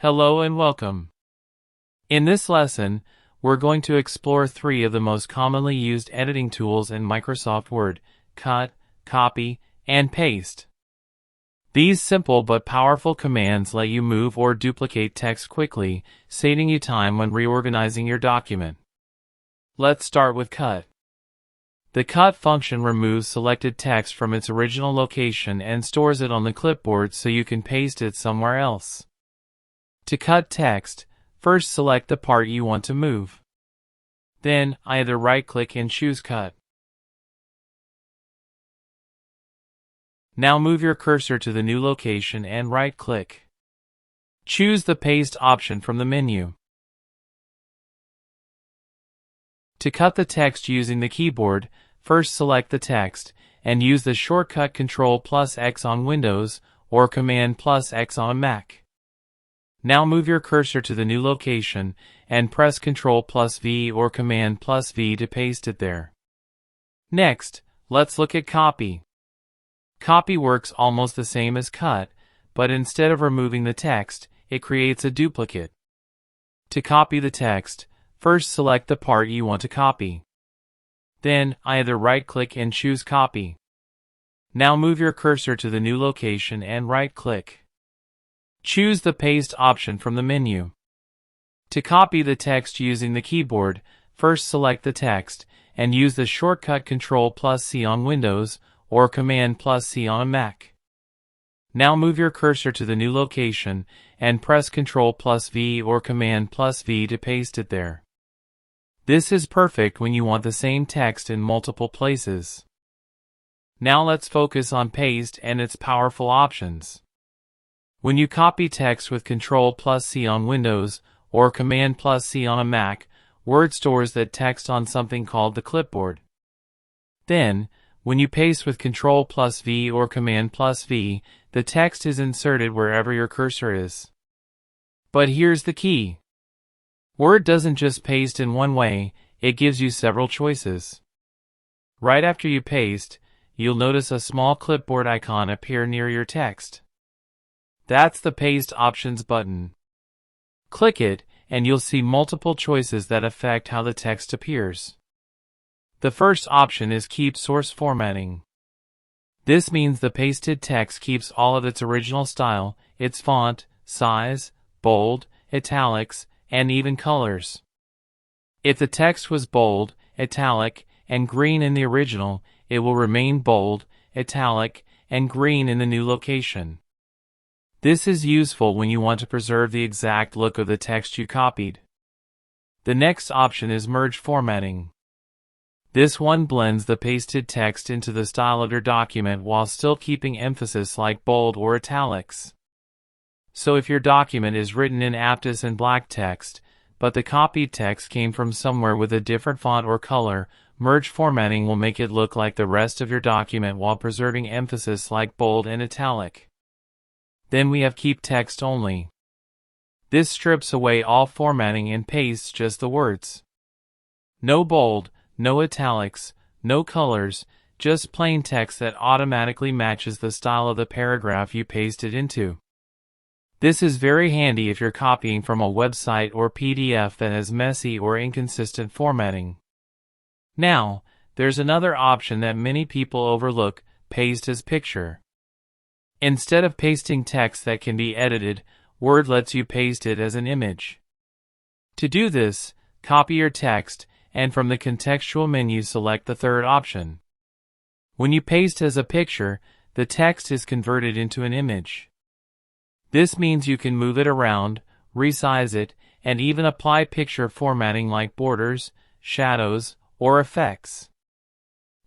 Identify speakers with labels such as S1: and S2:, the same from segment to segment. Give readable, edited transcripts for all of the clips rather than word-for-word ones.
S1: Hello and welcome. In this lesson, we're going to explore three of the most commonly used editing tools in Microsoft Word: cut, copy, and paste. These simple but powerful commands let you move or duplicate text quickly, saving you time when reorganizing your document. Let's start with cut. The cut function removes selected text from its original location and stores it on the clipboard so you can paste it somewhere else. To cut text, first select the part you want to move. Then, either right-click and choose Cut. Now move your cursor to the new location and right-click. Choose the Paste option from the menu. To cut the text using the keyboard, first select the text, and use the shortcut Ctrl+X on Windows or Command+X on Mac. Now move your cursor to the new location and press Ctrl+V or Command+V to paste it there. Next, let's look at copy. Copy works almost the same as cut, but instead of removing the text, it creates a duplicate. To copy the text, first select the part you want to copy. Then, either right-click and choose Copy. Now move your cursor to the new location and right-click. Choose the Paste option from the menu. To copy the text using the keyboard, first select the text, and use the shortcut Ctrl+C on Windows or Command+C on Mac. Now move your cursor to the new location and press Ctrl+V or Command+V to paste it there. This is perfect when you want the same text in multiple places. Now let's focus on paste and its powerful options. When you copy text with Ctrl+C on Windows or Command+C on a Mac, Word stores that text on something called the clipboard. Then, when you paste with Ctrl+V or Command+V, the text is inserted wherever your cursor is. But here's the key. Word doesn't just paste in one way, it gives you several choices. Right after you paste, you'll notice a small clipboard icon appear near your text. That's the Paste Options button. Click it, and you'll see multiple choices that affect how the text appears. The first option is Keep Source Formatting. This means the pasted text keeps all of its original style, its font, size, bold, italics, and even colors. If the text was bold, italic, and green in the original, it will remain bold, italic, and green in the new location. This is useful when you want to preserve the exact look of the text you copied. The next option is Merge Formatting. This one blends the pasted text into the style of your document while still keeping emphasis like bold or italics. So if your document is written in Aptus and black text, but the copied text came from somewhere with a different font or color, Merge Formatting will make it look like the rest of your document while preserving emphasis like bold and italic. Then we have Keep Text Only. This strips away all formatting and pastes just the words. No bold, no italics, no colors, just plain text that automatically matches the style of the paragraph you pasted into. This is very handy if you're copying from a website or PDF that has messy or inconsistent formatting. Now, there's another option that many people overlook: Paste as Picture. Instead of pasting text that can be edited, Word lets you paste it as an image. To do this, copy your text, and from the contextual menu select the third option. When you paste as a picture, the text is converted into an image. This means you can move it around, resize it, and even apply picture formatting like borders, shadows, or effects.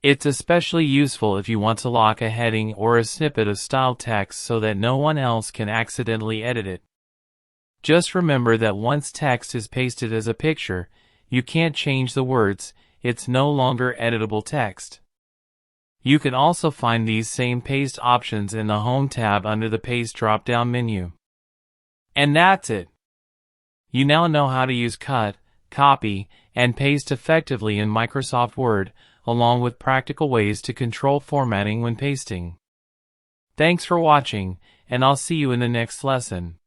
S1: It's especially useful if you want to lock a heading or a snippet of styled text so that no one else can accidentally edit it. Just remember that once text is pasted as a picture, you can't change the words, it's no longer editable text. You can also find these same paste options in the Home tab under the Paste drop-down menu. And that's it. You now know how to use cut, copy, and paste effectively in Microsoft Word, along with practical ways to control formatting when pasting. Thanks for watching, and I'll see you in the next lesson.